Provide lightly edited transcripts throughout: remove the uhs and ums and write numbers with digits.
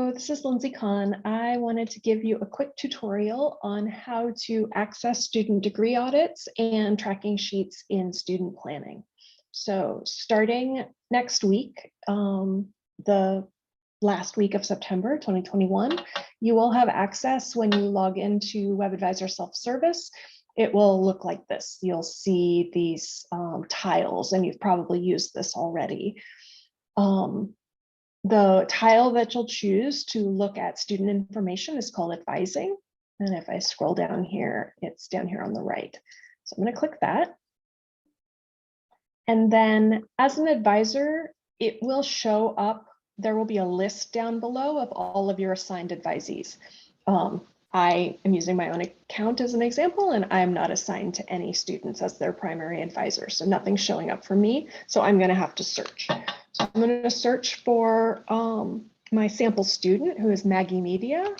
Hello, this is Lindsay Kahn. I wanted to give you a quick tutorial on how to access student degree audits and tracking sheets in student planning. So starting next week, the last week of September 2021, you will have access when you log into WebAdvisor self-service. It will look like this. You'll see these tiles, and you've probably used this already. The tile that you'll choose to look at student information is called advising. And if I scroll down here, it's down here on the right. So I'm going to click that. And then as an advisor, it will show up. There will be a list down below of all of your assigned advisees. I am using my own account as an example, and I'm not assigned to any students as their primary advisor. So nothing's showing up for me. So I'm going to have to search. So I'm going to search for my sample student, who is Maggie Media.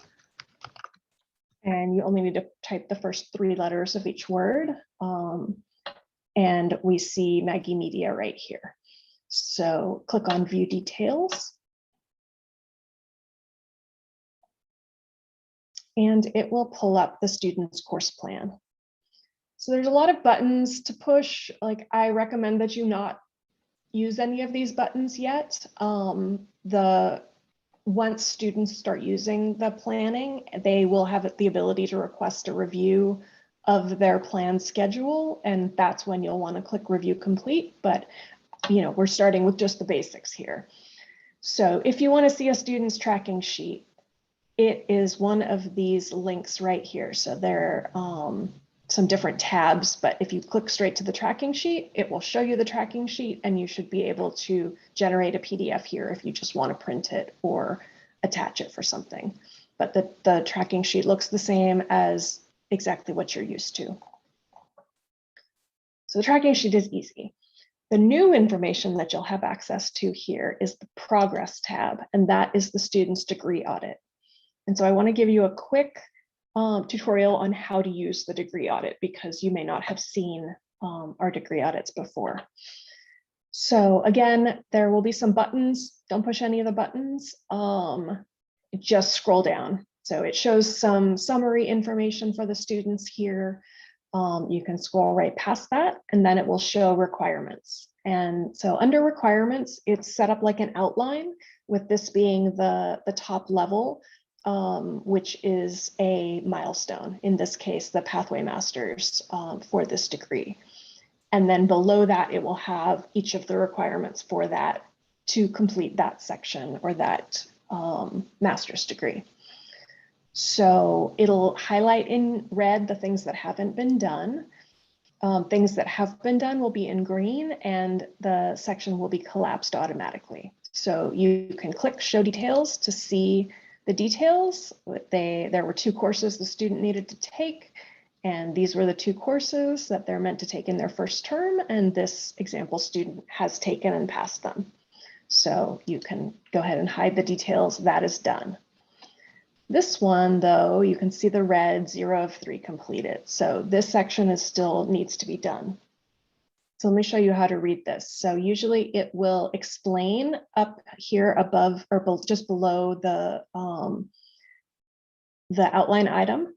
And you only need to type the first 3 letters of each word. And we see Maggie Media right here. So click on View Details. And it will pull up the student's course plan. So there's a lot of buttons to push. Like, I recommend that you not use any of these buttons yet. Once students start using the planning, they will have the ability to request a review of their plan schedule, and that's when you'll want to click Review Complete. But we're starting with just the basics here. So if you want to see a student's tracking sheet, it is one of these links right here. So there are some different tabs, but if you click straight to the tracking sheet, it will show you the tracking sheet, and you should be able to generate a PDF here if you just want to print it or attach it for something. But the tracking sheet looks the same as exactly what you're used to. So the tracking sheet is easy. The new information that you'll have access to here is the Progress tab, and that is the student's degree audit. And so I want to give you a quick tutorial on how to use the degree audit, because you may not have seen our degree audits before. So again, there will be some buttons. Don't push any of the buttons. Just scroll down. So it shows some summary information for the students here. You can scroll right past that, and then it will show requirements. And so under requirements, it's set up like an outline, with this being the top level, which is a milestone, in this case, the Pathway Masters for this degree. And then below that, it will have each of the requirements for that to complete that section or that master's degree. So it'll highlight in red the things that haven't been done. Things that have been done will be in green, and the section will be collapsed automatically. So you can click Show Details to see the details. There were 2 courses the student needed to take, and these were the 2 courses that they're meant to take in their first term, and this example student has taken and passed them. So you can go ahead and hide the details. That is done. This one, though, you can see the red 0 of 3 completed. So this section still needs to be done. So let me show you how to read this. So usually it will explain up here above or just below the outline item,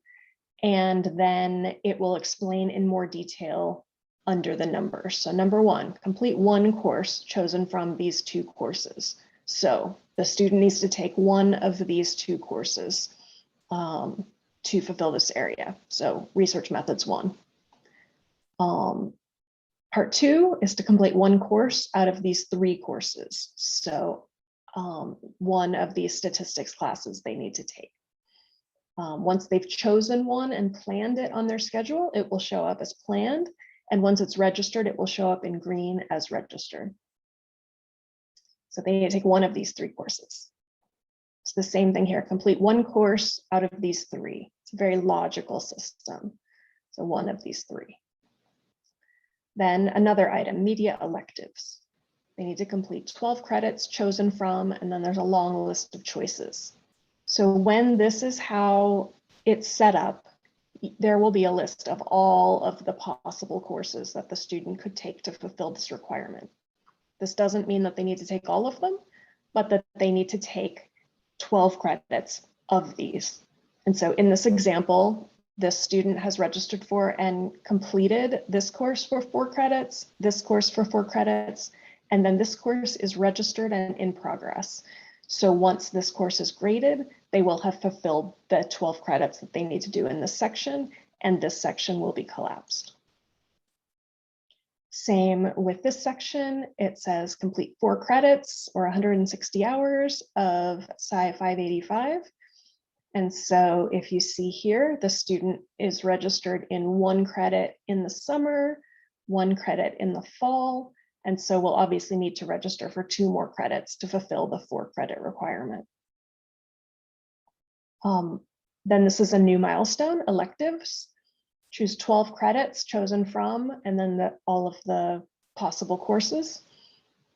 and then it will explain in more detail under the numbers. So number 1, complete 1 course chosen from these 2 courses. So the student needs to take 1 of these 2 courses to fulfill this area. So research methods 1. Part 2 is to complete 1 course out of these 3 courses. So 1 of these statistics classes they need to take. Once they've chosen 1 and planned it on their schedule, it will show up as planned. And once it's registered, it will show up in green as registered. So they need to take 1 of these 3 courses. It's the same thing here. Complete 1 course out of these 3. It's a very logical system. So 1 of these 3. Then another item, media electives. They need to complete 12 credits chosen from, and then there's a long list of choices. So when this is how it's set up, there will be a list of all of the possible courses that the student could take to fulfill this requirement. This doesn't mean that they need to take all of them, but that they need to take 12 credits of these. And so in this example, this student has registered for and completed this course for 4 credits, this course for 4 credits, and then this course is registered and in progress. So once this course is graded, they will have fulfilled the 12 credits that they need to do in this section, and this section will be collapsed. Same with this section, it says complete 4 credits or 160 hours of Sci 585. And so if you see here, the student is registered in 1 credit in the summer, 1 credit in the fall, and so we'll obviously need to register for 2 more credits to fulfill the 4 credit requirement. Then this is a new milestone, electives. Choose 12 credits chosen from, and then all of the possible courses.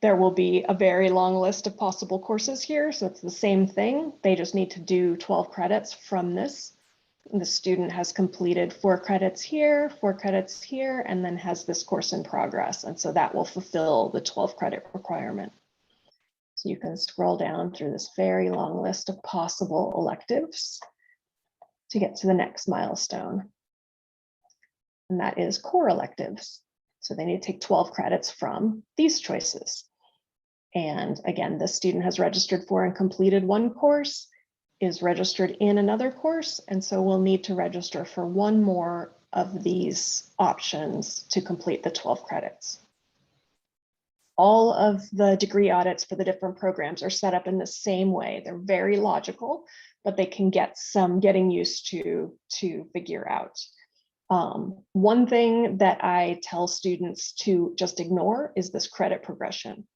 There will be a very long list of possible courses here, so it's the same thing. They just need to do 12 credits from this. The student has completed 4 credits here, 4 credits here, and then has this course in progress. And so that will fulfill the 12 credit requirement. So you can scroll down through this very long list of possible electives to get to the next milestone. And that is core electives. So they need to take 12 credits from these choices. And again, the student has registered for and completed 1 course, is registered in another course, and so we'll need to register for 1 more of these options to complete the 12 credits. All of the degree audits for the different programs are set up in the same way. They're very logical, but they can get some getting used to figure out. One thing that I tell students to just ignore is this credit progression.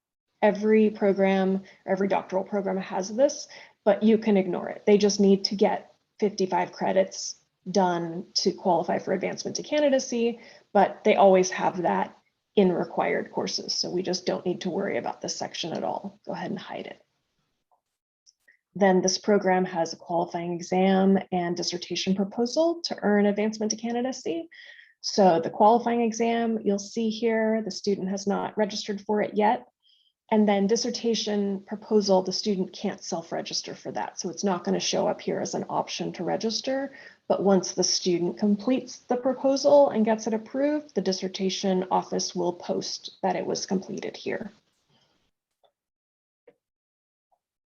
Every program, every doctoral program has this, but you can ignore it. They just need to get 55 credits done to qualify for advancement to candidacy, but they always have that in required courses. So we just don't need to worry about this section at all. Go ahead and hide it. Then this program has a qualifying exam and dissertation proposal to earn advancement to candidacy. So the qualifying exam, you'll see here, the student has not registered for it yet. And then dissertation proposal, the student can't self-register for that. So it's not going to show up here as an option to register. But once the student completes the proposal and gets it approved, the dissertation office will post that it was completed here.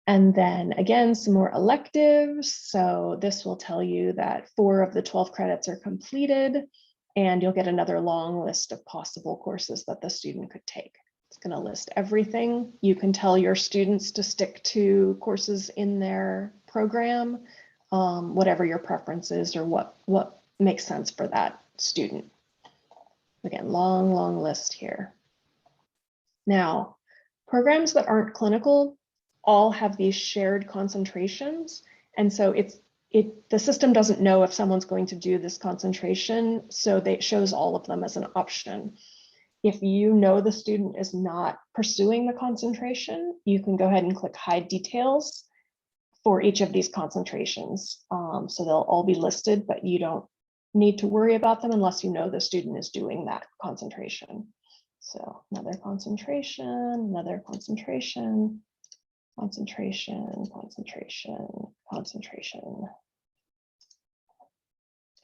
And then again, some more electives. So this will tell you that 4 of the 12 credits are completed, and you'll get another long list of possible courses that the student could take. It's going to list everything. You can tell your students to stick to courses in their program, whatever your preference is or what makes sense for that student. Again, long list here. Now, programs that aren't clinical all have these shared concentrations. And so the system doesn't know if someone's going to do this concentration, so it shows all of them as an option. If you know the student is not pursuing the concentration, you can go ahead and click hide details for each of these concentrations. So they'll all be listed, but you don't need to worry about them unless you know the student is doing that concentration. So another concentration, another concentration, concentration, concentration, concentration.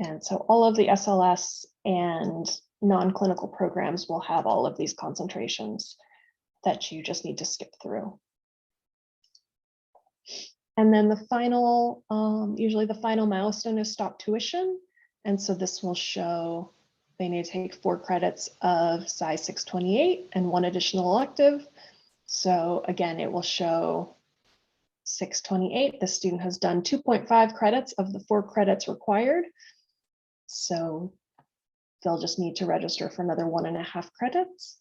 And so all of the SLS and non-clinical programs will have all of these concentrations that you just need to skip through. And then the final, usually the final milestone is stop tuition. And so this will show they need to take 4 credits of Sci 628 and 1 additional elective. So again, it will show 628, the student has done 2.5 credits of the 4 credits required. So they'll just need to register for another 1.5 credits.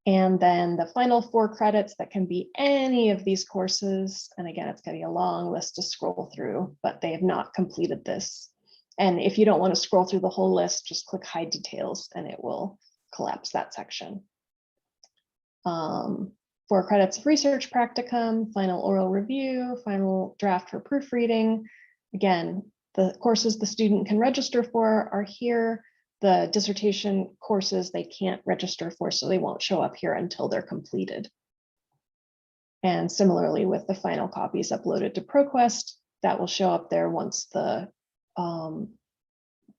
And then the final 4 credits that can be any of these courses. And again, it's going to be a long list to scroll through, but they have not completed this. And if you don't want to scroll through the whole list, just click hide details and it will collapse that section. 4 credits of research practicum, final oral review, final draft for proofreading. Again, the courses the student can register for are here. The dissertation courses they can't register for, so they won't show up here until they're completed. And similarly with the final copies uploaded to ProQuest, that will show up there once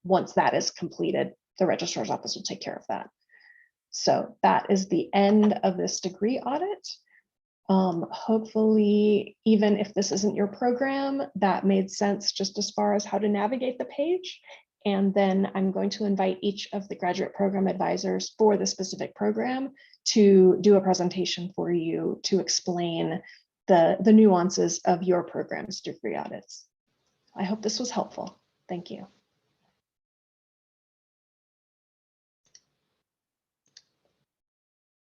once that is completed. The registrar's office will take care of that. So that is the end of this degree audit. Hopefully, even if this isn't your program, that made sense just as far as how to navigate the page. And then I'm going to invite each of the graduate program advisors for the specific program to do a presentation for you to explain the nuances of your program's degree audits. I hope this was helpful. Thank you.